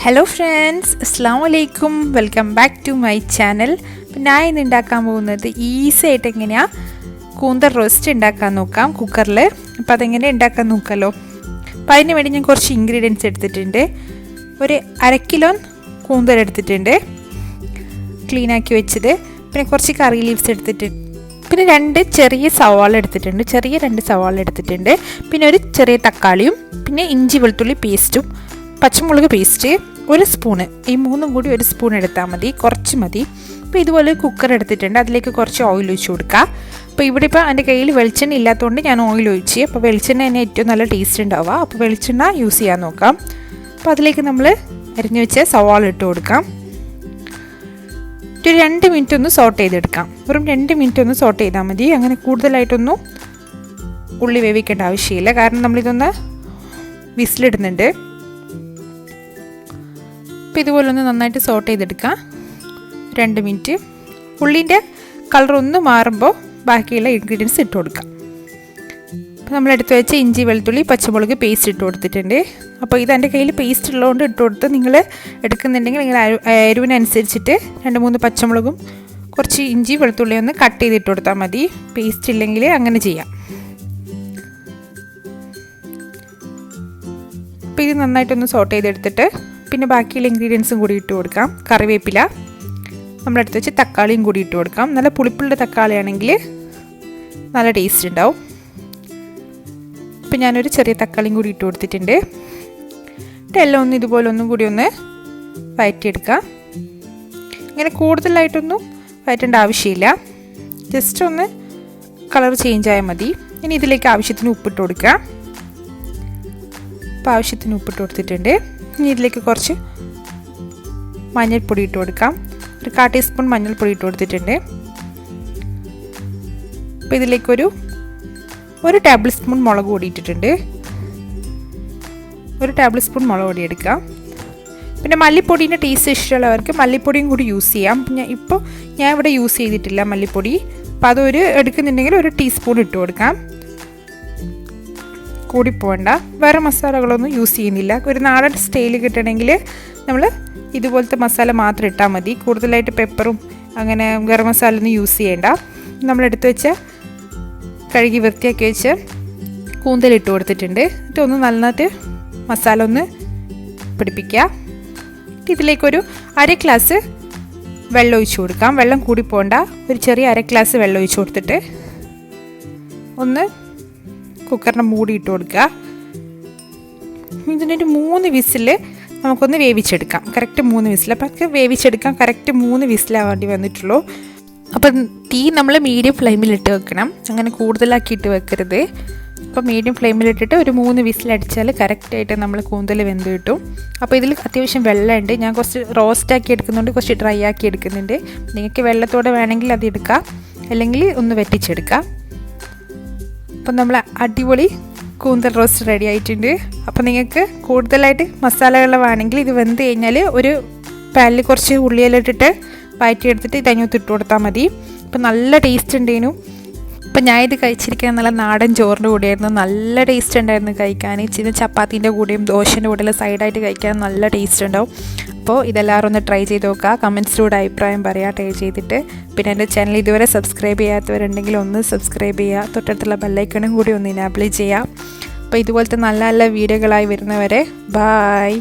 Hello friends, അസ്സാം വലൈക്കും. Welcome back to my channel. അപ്പം ഞാൻ ഇന്ന് ഉണ്ടാക്കാൻ പോകുന്നത് ഈസി ആയിട്ട് എങ്ങനെയാണ് കൂന്തൽ റോസ്റ്റ് ഉണ്ടാക്കാൻ നോക്കാം കുക്കറിൽ. അപ്പോൾ അതെങ്ങനെ ഉണ്ടാക്കാൻ നോക്കാമല്ലോ. അപ്പോൾ അതിന് വേണ്ടി ഞാൻ കുറച്ച് ഇൻഗ്രീഡിയൻസ് എടുത്തിട്ടുണ്ട്. ഒരു 1/2 കിലോ കൂന്തൽ എടുത്തിട്ടുണ്ട്, ക്ലീനാക്കി വെച്ചത്. പിന്നെ കുറച്ച് കറി ലീവ്സ് എടുത്തിട്ടുണ്ട്. പിന്നെ 2 ചെറിയ സവാള എടുത്തിട്ടുണ്ട്, രണ്ട് സവാള എടുത്തിട്ടുണ്ട്. പിന്നെ ഒരു ചെറിയ തക്കാളിയും, പിന്നെ ഇഞ്ചി വെളുത്തുള്ളി പേസ്റ്റും, പച്ചമുളക് പേസ്റ്റ് 1 സ്പൂണ്. ഈ 3ഉം കൂടി 1 സ്പൂൺ എടുത്താൽ മതി, കുറച്ച് മതി. അപ്പോൾ ഇതുപോലെ കുക്കർ എടുത്തിട്ടുണ്ട്, അതിലേക്ക് കുറച്ച് ഓയിൽ ഒഴിച്ച് കൊടുക്കുക. അപ്പോൾ ഇവിടെ ഇപ്പോൾ എൻ്റെ കയ്യിൽ വെളിച്ചെണ്ണ ഇല്ലാത്തതുകൊണ്ട് ഞാൻ ഓയിൽ ഒഴിച്ച്. അപ്പോൾ വെളിച്ചെണ്ണ തന്നെ ഏറ്റവും നല്ല ടേസ്റ്റ് ഉണ്ടാവുക. അപ്പോൾ വെളിച്ചെണ്ണ യൂസ് ചെയ്യാൻ നോക്കാം. അപ്പോൾ അതിലേക്ക് നമ്മൾ അരിഞ്ഞു വെച്ച സവാള ഇട്ട് കൊടുക്കാം. ഒരു 2 മിനിറ്റ് ഒന്ന് സോട്ട് ചെയ്തെടുക്കാം. വെറും 2 മിനിറ്റ് ഒന്ന് സോട്ട് ചെയ്താൽ മതി. അങ്ങനെ കൂടുതലായിട്ടൊന്നും ഉള്ളി വേവിക്കേണ്ട ആവശ്യമില്ല, കാരണം നമ്മളിതൊന്ന് വിസിലിടുന്നുണ്ട്. അപ്പോൾ ഇതുപോലെ ഒന്ന് നന്നായിട്ട് സോട്ട് ചെയ്തെടുക്കാം 2 മിനിറ്റ്. ഉള്ളിൻ്റെ കളർ ഒന്ന് മാറുമ്പോൾ ബാക്കിയുള്ള ഇൻഗ്രീഡിയൻസ് ഇട്ട് കൊടുക്കാം. അപ്പോൾ നമ്മളെടുത്ത് വെച്ച ഇഞ്ചി വെളുത്തുള്ളി പച്ചമുളക് പേസ്റ്റ് ഇട്ട് കൊടുത്തിട്ടുണ്ട്. അപ്പോൾ ഇതെൻ്റെ കയ്യിൽ പേസ്റ്റ് ഉള്ളതുകൊണ്ട് ഇട്ട് കൊടുത്ത്, നിങ്ങൾ എടുക്കുന്നുണ്ടെങ്കിൽ നിങ്ങൾ എരിവിനനുസരിച്ചിട്ട് 2-3 പച്ചമുളകും കുറച്ച് ഇഞ്ചി വെളുത്തുള്ളി ഒന്ന് കട്ട് ചെയ്തിട്ട് കൊടുത്താൽ മതി. പേസ്റ്റ് ഇല്ലെങ്കിൽ അങ്ങനെ ചെയ്യാം. അപ്പോൾ ഇത് നന്നായിട്ടൊന്ന് സോട്ട് ചെയ്തെടുത്തിട്ട് പിന്നെ ബാക്കിയുള്ള ഇൻഗ്രീഡിയൻസും കൂടി ഇട്ട് കൊടുക്കാം. കറിവേപ്പില, നമ്മളെടുത്ത് വെച്ച് തക്കാളിയും കൂടി ഇട്ട് കൊടുക്കാം. നല്ല പുളിപ്പുള്ള തക്കാളിയാണെങ്കിൽ നല്ല ടേസ്റ്റ് ഉണ്ടാവും. ഇപ്പം ഞാനൊരു ചെറിയ തക്കാളിയും കൂടി ഇട്ട് കൊടുത്തിട്ടുണ്ട്. എല്ലാം ഒന്ന് ഇതുപോലെ ഒന്നും കൂടി ഒന്ന് വഴറ്റിയെടുക്കാം. ഇങ്ങനെ കൂടുതലായിട്ടൊന്നും വഴറ്റേണ്ട ആവശ്യമില്ല, ജസ്റ്റ് ഒന്ന് കളർ ചേഞ്ച് ആയാൽ മതി. ഇനി ഇതിലേക്ക് ആവശ്യത്തിന് ഉപ്പിട്ട് കൊടുക്കുക. അപ്പോൾ ആവശ്യത്തിന് ഉപ്പിട്ട് കൊടുത്തിട്ടുണ്ട്. ഇനി ഇതിലേക്ക് കുറച്ച് മഞ്ഞൾപ്പൊടി ഇട്ട് കൊടുക്കാം. ഒരു 1/4 ടീസ്പൂൺ മഞ്ഞൾപ്പൊടി ഇട്ട് കൊടുത്തിട്ടുണ്ട്. അപ്പോൾ ഇതിലേക്കൊരു 1 ടേബിൾ സ്പൂൺ മുളക് പൊടി ഇട്ടിട്ടുണ്ട്. 1 ടേബിൾ സ്പൂൺ മുളക് പൊടി എടുക്കാം. പിന്നെ മല്ലിപ്പൊടീൻ്റെ ടേസ്റ്റ് ഇഷ്ടമുള്ളവർക്ക് മല്ലിപ്പൊടിയും കൂടി യൂസ് ചെയ്യാം. ഞാൻ ഇവിടെ യൂസ് ചെയ്തിട്ടില്ല മല്ലിപ്പൊടി. അപ്പോൾ അതൊരു എടുക്കുന്നുണ്ടെങ്കിൽ 1 ടീസ്പൂൺ ഇട്ട് കൊടുക്കാം. കൂടി പോകണ്ട. വേറെ മസാലകളൊന്നും യൂസ് ചെയ്യുന്നില്ല. ഒരു നാടൻ സ്റ്റൈൽ കിട്ടണമെങ്കിൽ നമ്മൾ ഇതുപോലത്തെ മസാല മാത്രം ഇട്ടാൽ മതി. കൂടുതലായിട്ട് പെപ്പറും അങ്ങനെ ഗരം മസാല ഒന്നും യൂസ് ചെയ്യേണ്ട. നമ്മളെടുത്ത് വെച്ച കഴുകി വൃത്തിയാക്കി വെച്ച് കൂന്തലിട്ട് കൊടുത്തിട്ടുണ്ട്. എന്നിട്ട് ഒന്ന് നന്നായിട്ട് മസാല ഒന്ന് പിടിപ്പിക്കുക. ഇതിലേക്കൊരു 1/2 ഗ്ലാസ് വെള്ളം ഒഴിച്ച് കൊടുക്കാം. വെള്ളം കൂടി പോകണ്ട. ഒരു ചെറിയ 1/2 ഗ്ലാസ് വെള്ളം ഒഴിച്ച് കൊടുത്തിട്ട് ഒന്ന് കുക്കറിനെ മൂടി ഇട്ട് കൊടുക്കുക. ഇതിനൊരു 3 വിസിൽ നമുക്കൊന്ന് വേവിച്ചെടുക്കാം. Correct 3 whistle. അപ്പം വേവിച്ചെടുക്കാം. കറക്റ്റ് 3 വിസിലാ വേണ്ടി വന്നിട്ടുള്ളൂ. അപ്പം തീ നമ്മൾ മീഡിയം ഫ്ലെയിമിലിട്ട് വെക്കണം, അങ്ങനെ കൂടുതലാക്കിയിട്ട് വെക്കരുത്. അപ്പോൾ മീഡിയം ഫ്ലെയിമിലിട്ടിട്ട് ഒരു 3 വിസിലടിച്ചാൽ കറക്റ്റായിട്ട് നമ്മൾ കൂന്തൽ വെന്ത് കിട്ടും. അപ്പോൾ ഇതിൽ അത്യാവശ്യം വെള്ളമുണ്ട്. ഞാൻ കുറച്ച് റോസ്റ്റാക്കി എടുക്കുന്നുണ്ട്, കുറച്ച് ഡ്രൈ ആക്കി എടുക്കുന്നുണ്ട്. നിങ്ങൾക്ക് വെള്ളത്തോടെ വേണമെങ്കിൽ അത് എടുക്കാം, അല്ലെങ്കിൽ ഒന്ന് വറ്റിച്ചെടുക്കാം. അപ്പം നമ്മൾ അടിപൊളി കൂന്തൽ റോസ്റ്റ് റെഡി ആയിട്ടുണ്ട്. അപ്പോൾ നിങ്ങൾക്ക് കൂടുതലായിട്ട് മസാലകൾ വേണമെങ്കിൽ ഇത് വെന്ത് കഴിഞ്ഞാൽ ഒരു പാനിൽ കുറച്ച് ഉള്ളിയെല്ലാം ഇട്ടിട്ട് വഴറ്റിയെടുത്തിട്ട് ഇതിനകത്ത് ഇട്ട് കൊടുത്താൽ മതി. അപ്പം നല്ല ടേസ്റ്റ് ഉണ്ടേനു. അപ്പം ഞാൻ ഇത് കഴിച്ചിരിക്കുന്നത് നല്ല നാടൻ ചോറിൻ്റെ കൂടെയായിരുന്നു. നല്ല ടേസ്റ്റ് ഉണ്ടായിരുന്നു കഴിക്കാൻ. ചിന്ന ചപ്പാത്തീൻ്റെ കൂടെയും ദോശൻ്റെ കൂടെയും സൈഡായിട്ട് കഴിക്കാൻ നല്ല ടേസ്റ്റ് ഉണ്ടാവും. അപ്പോൾ ഇതെല്ലാവരും ഒന്ന് ട്രൈ ചെയ്ത് നോക്കുക. കമൻസിലൂടെ അഭിപ്രായം പറയുക ട്രൈ ചെയ്തിട്ട്. പിന്നെ എൻ്റെ ചാനൽ ഇതുവരെ സബ്സ്ക്രൈബ് ചെയ്യാത്തവരുണ്ടെങ്കിൽ ഒന്ന് സബ്സ്ക്രൈബ് ചെയ്യുക. തൊട്ടടുത്തുള്ള ബെല്ലൈക്കണും കൂടി ഒന്ന് ഇനാബിൾ ചെയ്യുക. അപ്പോൾ ഇതുപോലത്തെ നല്ല നല്ല വീഡിയോകളായി വരുന്നവരെ ബായ്.